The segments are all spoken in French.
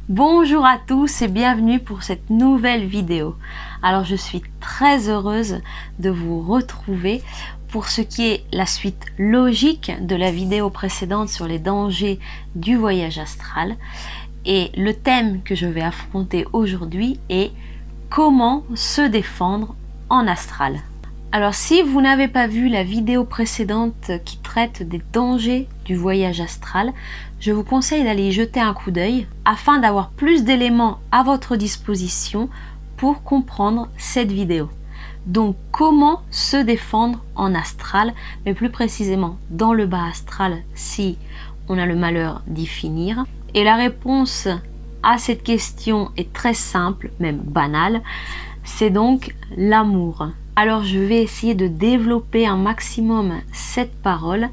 Bonjour à tous et bienvenue pour cette nouvelle vidéo. Alors je suis très heureuse de vous retrouver pour ce qui est la suite logique de la vidéo précédente sur les dangers du voyage astral. Et le thème que je vais affronter aujourd'hui est comment se défendre en astral. Alors si vous n'avez pas vu la vidéo précédente qui traite des dangers du voyage astral, je vous conseille d'aller y jeter un coup d'œil afin d'avoir plus d'éléments à votre disposition pour comprendre cette vidéo. Donc comment se défendre en astral, mais plus précisément dans le bas astral si on a le malheur d'y finir. Et la réponse à cette question est très simple, même banale, c'est donc l'amour. Alors je vais essayer de développer un maximum cette parole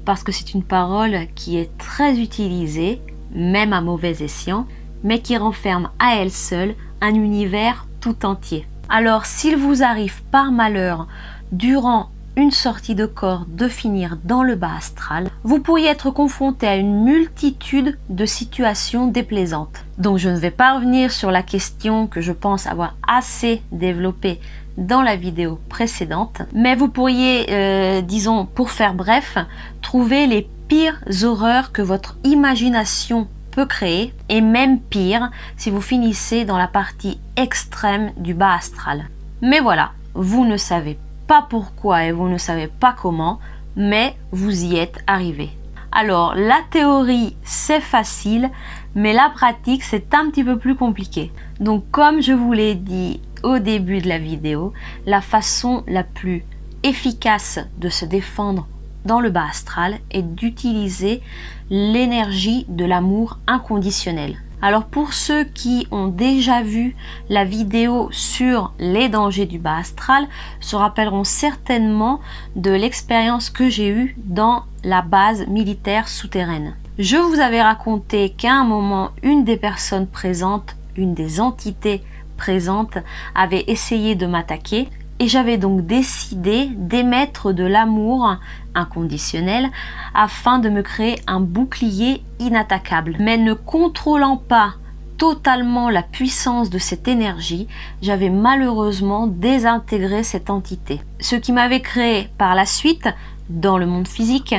parce que c'est une parole qui est très utilisée, même à mauvais escient, mais qui renferme à elle seule un univers tout entier. Alors s'il vous arrive par malheur, durant une sortie de corps, de finir dans le bas astral, vous pourriez être confronté à une multitude de situations déplaisantes. Donc je ne vais pas revenir sur la question que je pense avoir assez développée dans la vidéo précédente, mais vous pourriez, disons pour faire bref, trouver les pires horreurs que votre imagination peut créer, et même pire si vous finissez dans la partie extrême du bas astral. Mais voilà, vous ne savez pas pourquoi et vous ne savez pas comment, mais vous y êtes arrivé. Alors la théorie c'est facile, mais la pratique c'est un petit peu plus compliqué. Donc comme je vous l'ai dit au début de la vidéo, la façon la plus efficace de se défendre dans le bas astral est d'utiliser l'énergie de l'amour inconditionnel. Alors pour ceux qui ont déjà vu la vidéo sur les dangers du bas astral, se rappelleront certainement de l'expérience que j'ai eue dans la base militaire souterraine. Je vous avais raconté qu'à un moment, une des personnes présentes, une des entités présentes, avait essayé de m'attaquer. Et j'avais donc décidé d'émettre de l'amour inconditionnel afin de me créer un bouclier inattaquable. Mais ne contrôlant pas totalement la puissance de cette énergie, j'avais malheureusement désintégré cette entité. Ce qui m'avait créé par la suite, dans le monde physique,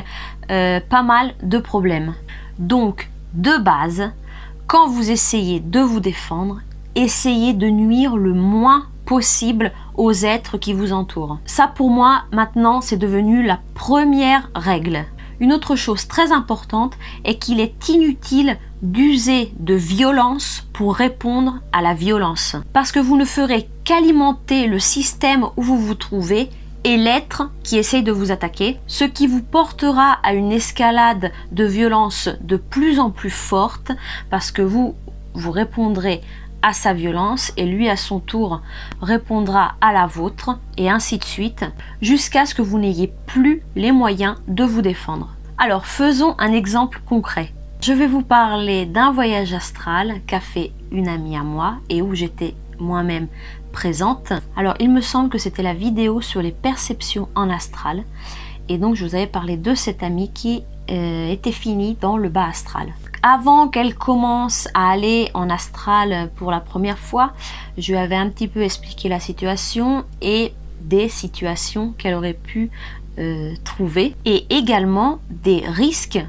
pas mal de problèmes. Donc, de base, quand vous essayez de vous défendre, essayez de nuire le moins possible aux êtres qui vous entourent. Ça pour moi maintenant c'est devenu la première règle. Une autre chose très importante est qu'il est inutile d'user de violence pour répondre à la violence. Parce que vous ne ferez qu'alimenter le système où vous vous trouvez et l'être qui essaye de vous attaquer, ce qui vous portera à une escalade de violence de plus en plus forte parce que vous répondrez à sa violence et lui à son tour répondra à la vôtre et ainsi de suite jusqu'à ce que vous n'ayez plus les moyens de vous défendre. Alors faisons un exemple concret. Je vais vous parler d'un voyage astral qu'a fait une amie à moi et où j'étais moi-même présente. Alors il me semble que c'était la vidéo sur les perceptions en astral et donc je vous avais parlé de cette amie qui était finie dans le bas astral. Avant qu'elle commence à aller en astral pour la première fois, je lui avais un petit peu expliqué la situation et des situations qu'elle aurait pu trouver et également des risques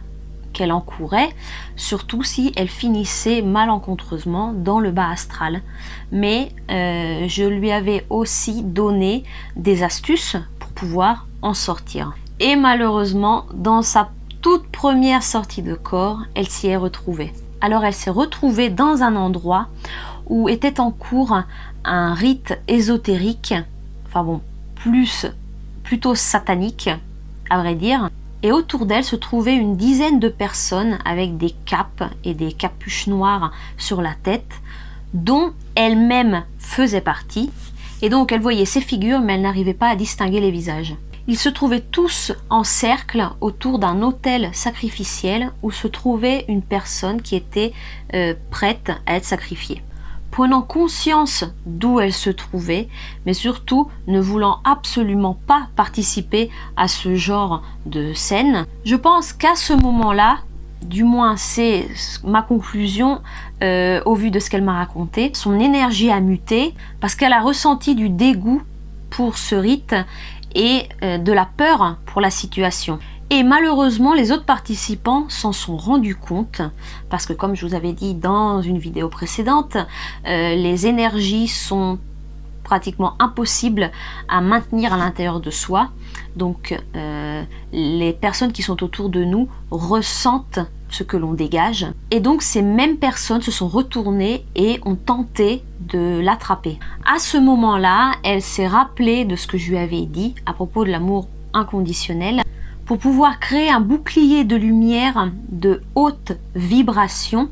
qu'elle encourait, surtout si elle finissait malencontreusement dans le bas astral. Mais je lui avais aussi donné des astuces pour pouvoir en sortir. Et malheureusement, dans sa toute première sortie de corps, elle s'y est retrouvée. Alors elle s'est retrouvée dans un endroit où était en cours un rite ésotérique, enfin bon, plutôt satanique, à vrai dire. Et autour d'elle se trouvaient une dizaine de personnes avec des capes et des capuches noires sur la tête, dont elle-même faisait partie. Et donc elle voyait ces figures, mais elle n'arrivait pas à distinguer les visages. Ils se trouvaient tous en cercle autour d'un autel sacrificiel où se trouvait une personne qui était prête à être sacrifiée. Prenant conscience d'où elle se trouvait, mais surtout ne voulant absolument pas participer à ce genre de scène, je pense qu'à ce moment-là, du moins c'est ma conclusion au vu de ce qu'elle m'a raconté. Son énergie a muté parce qu'elle a ressenti du dégoût pour ce rite et de la peur pour la situation. Et malheureusement, les autres participants s'en sont rendus compte parce que, comme je vous avais dit dans une vidéo précédente, les énergies sont pratiquement impossibles à maintenir à l'intérieur de soi. Donc, les personnes qui sont autour de nous ressentent ce que l'on dégage. Et donc, ces mêmes personnes se sont retournées et ont tenté de l'attraper. À ce moment-là, elle s'est rappelée de ce que je lui avais dit à propos de l'amour inconditionnel, pour pouvoir créer un bouclier de lumière de haute vibration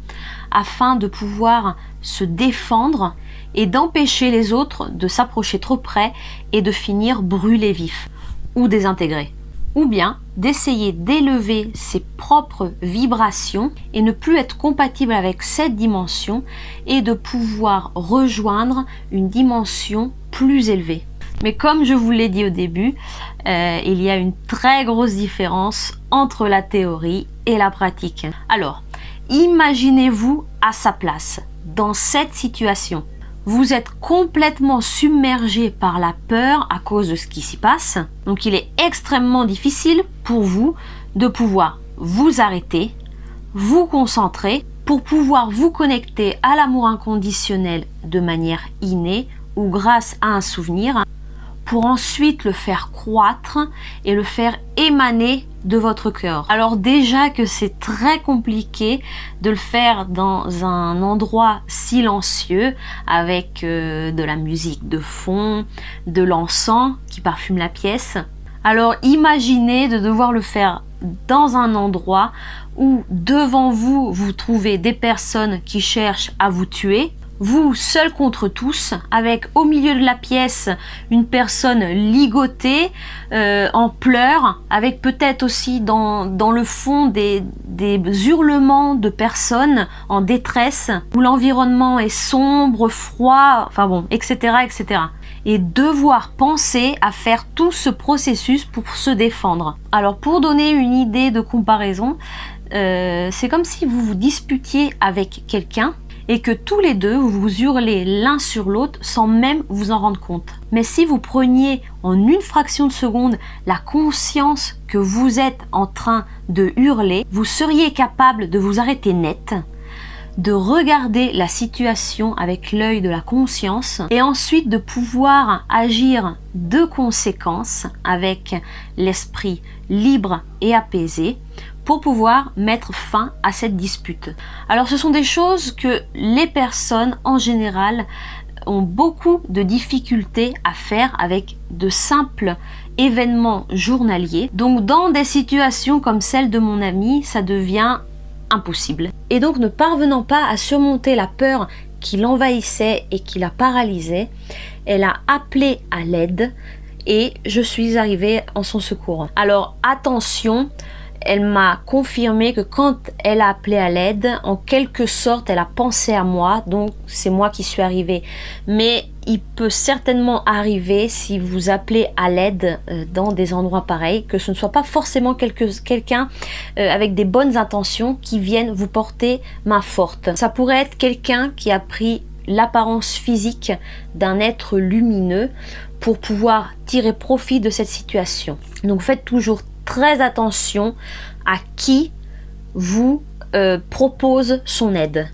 afin de pouvoir se défendre et d'empêcher les autres de s'approcher trop près et de finir brûlés vifs ou désintégrés. Ou bien d'essayer d'élever ses propres vibrations et ne plus être compatible avec cette dimension et de pouvoir rejoindre une dimension plus élevée. Mais comme je vous l'ai dit au début, il y a une très grosse différence entre la théorie et la pratique. Alors, imaginez-vous à sa place, dans cette situation. Vous êtes complètement submergé par la peur à cause de ce qui s'y passe. Donc il est extrêmement difficile pour vous de pouvoir vous arrêter, vous concentrer pour pouvoir vous connecter à l'amour inconditionnel de manière innée ou grâce à un souvenir, pour ensuite le faire croître et le faire émaner de votre cœur. Alors déjà que c'est très compliqué de le faire dans un endroit silencieux avec de la musique de fond, de l'encens qui parfume la pièce. Alors imaginez de devoir le faire dans un endroit où devant vous, vous trouvez des personnes qui cherchent à vous tuer. Vous, seul contre tous, avec au milieu de la pièce une personne ligotée, en pleurs, avec peut-être aussi dans le fond des hurlements de personnes en détresse, où l'environnement est sombre, froid, enfin bon, etc., etc. Et devoir penser à faire tout ce processus pour se défendre. Alors pour donner une idée de comparaison, c'est comme si vous vous disputiez avec quelqu'un et que tous les deux vous hurlez l'un sur l'autre sans même vous en rendre compte. Mais si vous preniez en une fraction de seconde la conscience que vous êtes en train de hurler, vous seriez capable de vous arrêter net, de regarder la situation avec l'œil de la conscience et ensuite de pouvoir agir de conséquence avec l'esprit libre et apaisé pour pouvoir mettre fin à cette dispute. Alors ce sont des choses que les personnes en général ont beaucoup de difficultés à faire avec de simples événements journaliers. Donc dans des situations comme celle de mon amie, ça devient impossible. Et donc ne parvenant pas à surmonter la peur qui l'envahissait et qui la paralysait, elle a appelé à l'aide et je suis arrivée en son secours. Alors attention, elle m'a confirmé que quand elle a appelé à l'aide, en quelque sorte, elle a pensé à moi, donc c'est moi qui suis arrivée. Mais il peut certainement arriver, si vous appelez à l'aide dans des endroits pareils, que ce ne soit pas forcément quelqu'un avec des bonnes intentions qui vienne vous porter main forte. Ça pourrait être quelqu'un qui a pris l'apparence physique d'un être lumineux pour pouvoir tirer profit de cette situation. Donc faites toujours très attention à qui vous propose son aide.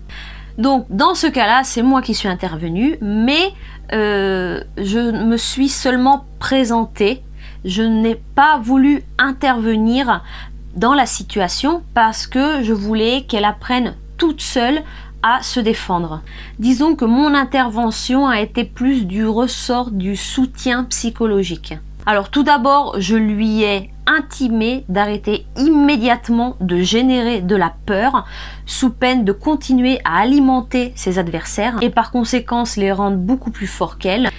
Donc dans ce cas-là, c'est moi qui suis intervenue, mais je me suis seulement présentée. Je n'ai pas voulu intervenir dans la situation parce que je voulais qu'elle apprenne toute seule à se défendre. Disons que mon intervention a été plus du ressort du soutien psychologique. Alors tout d'abord, je lui ai intimé d'arrêter immédiatement de générer de la peur sous peine de continuer à alimenter ses adversaires et par conséquent les rendre beaucoup plus forts qu'elle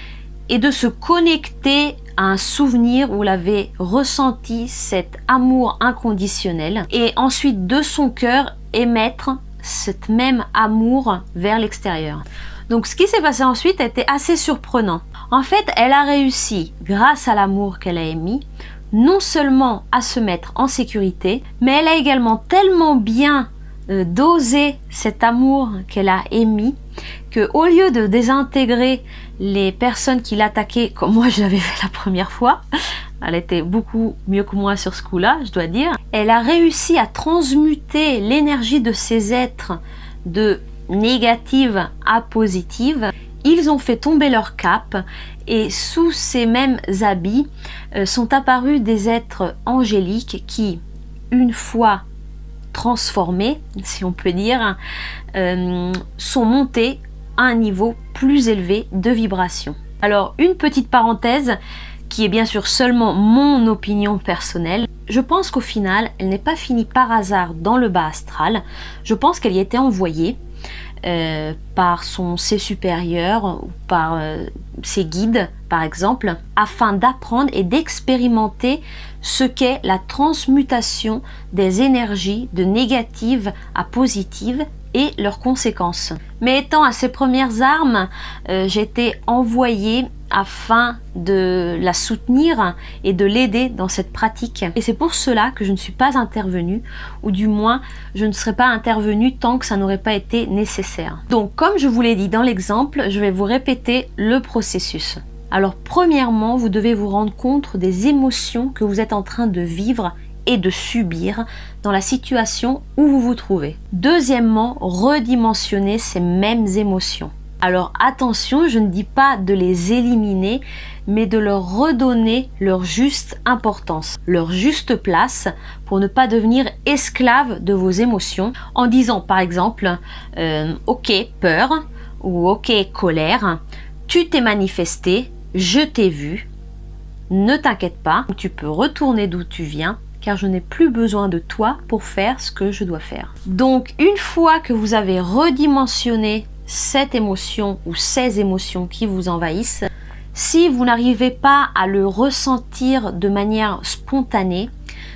et de se connecter à un souvenir où elle avait ressenti cet amour inconditionnel et ensuite de son cœur émettre cet même amour vers l'extérieur. Donc ce qui s'est passé ensuite était assez surprenant. En fait, elle a réussi, grâce à l'amour qu'elle a émis, non seulement à se mettre en sécurité, mais elle a également tellement bien dosé cet amour qu'elle a émis que, au lieu de désintégrer les personnes qui l'attaquaient comme moi je l'avais fait la première fois, elle était beaucoup mieux que moi sur ce coup-là, je dois dire, elle a réussi à transmuter l'énergie de ces êtres de négative à positive. Ils ont fait tomber leur cape et sous ces mêmes habits sont apparus des êtres angéliques qui, une fois transformés, si on peut dire, sont montés à un niveau plus élevé de vibration. Alors, une petite parenthèse qui est bien sûr seulement mon opinion personnelle. Je pense qu'au final, elle n'est pas finie par hasard dans le bas astral. Je pense qu'elle y était envoyée par son C supérieur ou par ses guides par exemple, afin d'apprendre et d'expérimenter ce qu'est la transmutation des énergies de négatives à positives et leurs conséquences. Mais étant à ses premières armes, j'ai été envoyée afin de la soutenir et de l'aider dans cette pratique. Et c'est pour cela que je ne suis pas intervenue, ou du moins je ne serai pas intervenue tant que ça n'aurait pas été nécessaire. Donc comme je vous l'ai dit dans l'exemple, je vais vous répéter le processus. Alors premièrement, vous devez vous rendre compte des émotions que vous êtes en train de vivre et de subir dans la situation où vous vous trouvez. Deuxièmement, redimensionner ces mêmes émotions. Alors attention, je ne dis pas de les éliminer, mais de leur redonner leur juste importance, leur juste place pour ne pas devenir esclave de vos émotions en disant par exemple ok peur ou ok colère, tu t'es manifesté, je t'ai vu, ne t'inquiète pas, tu peux retourner d'où tu viens car je n'ai plus besoin de toi pour faire ce que je dois faire. Donc une fois que vous avez redimensionné cette émotion ou ces émotions qui vous envahissent, si vous n'arrivez pas à le ressentir de manière spontanée,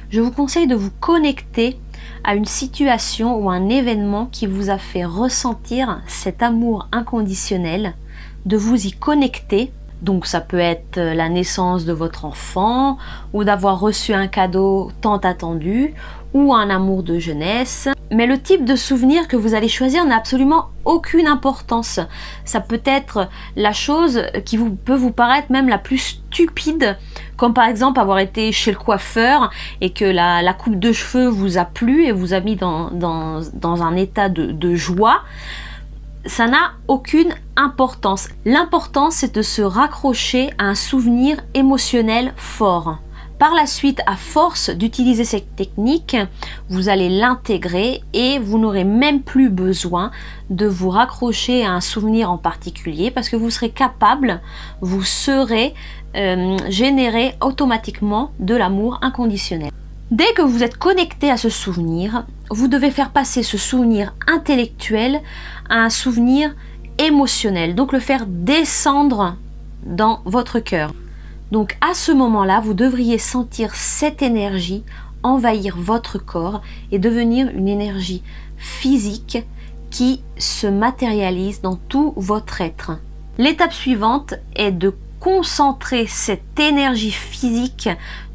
je vous conseille de vous connecter à une situation ou un événement qui vous a fait ressentir cet amour inconditionnel, de vous y connecter. Donc ça peut être la naissance de votre enfant, ou d'avoir reçu un cadeau tant attendu, ou un amour de jeunesse. Mais le type de souvenir que vous allez choisir n'a absolument aucune importance. Ça peut être la chose qui peut vous paraître même la plus stupide, comme par exemple avoir été chez le coiffeur et que la coupe de cheveux vous a plu et vous a mis dans un état de joie. Ça n'a aucune importance. L'important, c'est de se raccrocher à un souvenir émotionnel fort. Par la suite, à force d'utiliser cette technique, vous allez l'intégrer et vous n'aurez même plus besoin de vous raccrocher à un souvenir en particulier parce que vous serez capable, vous serez générer automatiquement de l'amour inconditionnel. Dès que vous êtes connecté à ce souvenir, vous devez faire passer ce souvenir intellectuel à un souvenir émotionnel, donc le faire descendre dans votre cœur. Donc à ce moment-là, vous devriez sentir cette énergie envahir votre corps et devenir une énergie physique qui se matérialise dans tout votre être. L'étape suivante est de concentrer cette énergie physique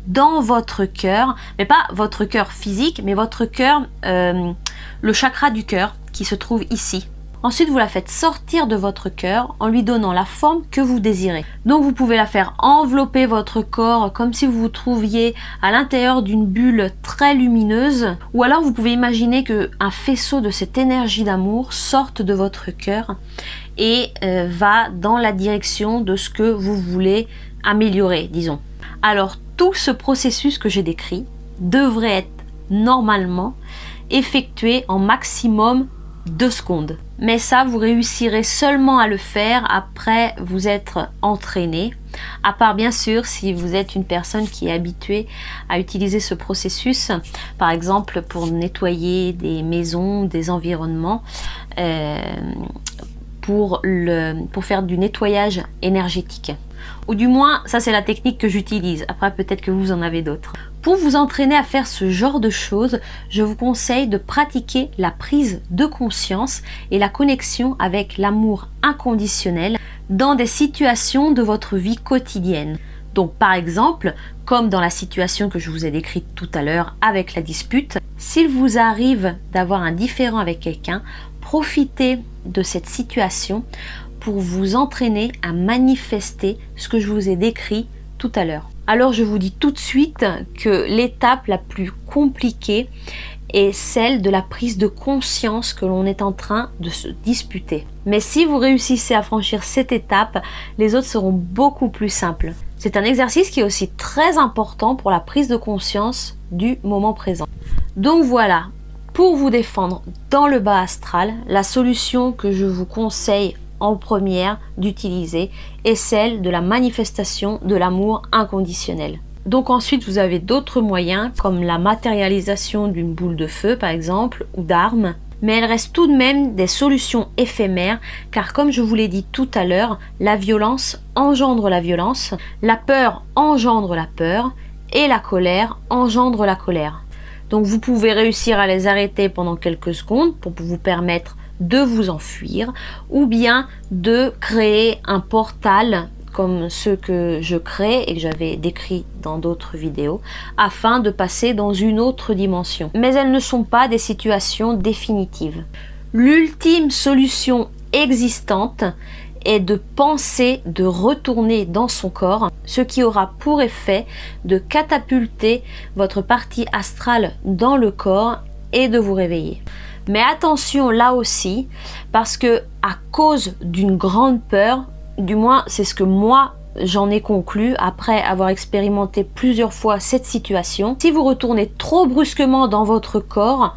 dans votre cœur, mais pas votre cœur physique, mais votre cœur, le chakra du cœur qui se trouve ici. Ensuite, vous la faites sortir de votre cœur en lui donnant la forme que vous désirez. Donc, vous pouvez la faire envelopper votre corps comme si vous vous trouviez à l'intérieur d'une bulle très lumineuse. Ou alors, vous pouvez imaginer qu'un faisceau de cette énergie d'amour sorte de votre cœur et va dans la direction de ce que vous voulez améliorer, disons. Alors, tout ce processus que j'ai décrit devrait être normalement effectué en maximum 2 secondes. Mais ça, vous réussirez seulement à le faire après vous être entraîné. À part bien sûr si vous êtes une personne qui est habituée à utiliser ce processus, par exemple pour nettoyer des maisons, des environnements, pour faire du nettoyage énergétique. Ou du moins, ça c'est la technique que j'utilise. Après, peut-être que vous en avez d'autres. Pour vous entraîner à faire ce genre de choses, je vous conseille de pratiquer la prise de conscience et la connexion avec l'amour inconditionnel dans des situations de votre vie quotidienne. Donc par exemple, comme dans la situation que je vous ai décrite tout à l'heure avec la dispute, s'il vous arrive d'avoir un différend avec quelqu'un, profitez de cette situation pour vous entraîner à manifester ce que je vous ai décrit tout à l'heure. Alors je vous dis tout de suite que l'étape la plus compliquée est celle de la prise de conscience que l'on est en train de se disputer. Mais si vous réussissez à franchir cette étape, les autres seront beaucoup plus simples. C'est un exercice qui est aussi très important pour la prise de conscience du moment présent. Donc voilà, pour vous défendre dans le bas astral, la solution que je vous conseille en première d'utiliser est celle de la manifestation de l'amour inconditionnel. Donc ensuite vous avez d'autres moyens comme la matérialisation d'une boule de feu par exemple ou d'armes, mais elles restent tout de même des solutions éphémères car comme je vous l'ai dit tout à l'heure, la violence engendre la violence, la peur engendre la peur et la colère engendre la colère. Donc vous pouvez réussir à les arrêter pendant quelques secondes pour vous permettre de vous enfuir ou bien de créer un portal comme ceux que je crée et que j'avais décrit dans d'autres vidéos afin de passer dans une autre dimension. Mais elles ne sont pas des situations définitives. L'ultime solution existante est de penser de retourner dans son corps, ce qui aura pour effet de catapulter votre partie astrale dans le corps et de vous réveiller. Mais attention là aussi, parce que à cause d'une grande peur, du moins c'est ce que moi j'en ai conclu après avoir expérimenté plusieurs fois cette situation, si vous retournez trop brusquement dans votre corps,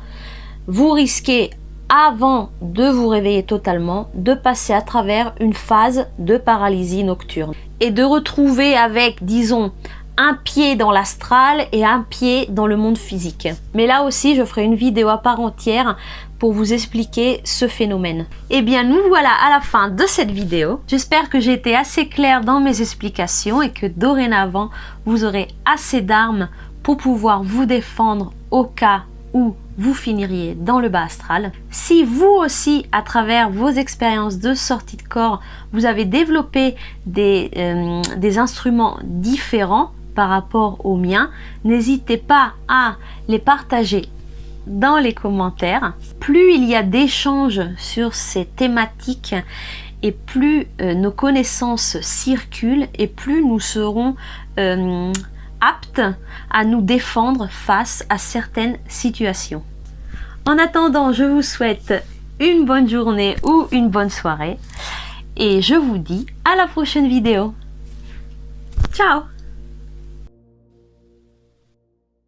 vous risquez avant de vous réveiller totalement, de passer à travers une phase de paralysie nocturne et de retrouver avec, disons, un pied dans l'astral et un pied dans le monde physique. Mais là aussi, je ferai une vidéo à part entière pour vous expliquer ce phénomène. Et bien, nous voilà à la fin de cette vidéo. J'espère que j'ai été assez claire dans mes explications et que dorénavant, vous aurez assez d'armes pour pouvoir vous défendre au cas où vous finiriez dans le bas astral. Si vous aussi, à travers vos expériences de sortie de corps, vous avez développé des instruments différents par rapport aux miens, n'hésitez pas à les partager dans les commentaires. Plus il y a d'échanges sur ces thématiques et plus nos connaissances circulent et plus nous serons aptes à nous défendre face à certaines situations. En attendant, je vous souhaite une bonne journée ou une bonne soirée et je vous dis à la prochaine vidéo. Ciao!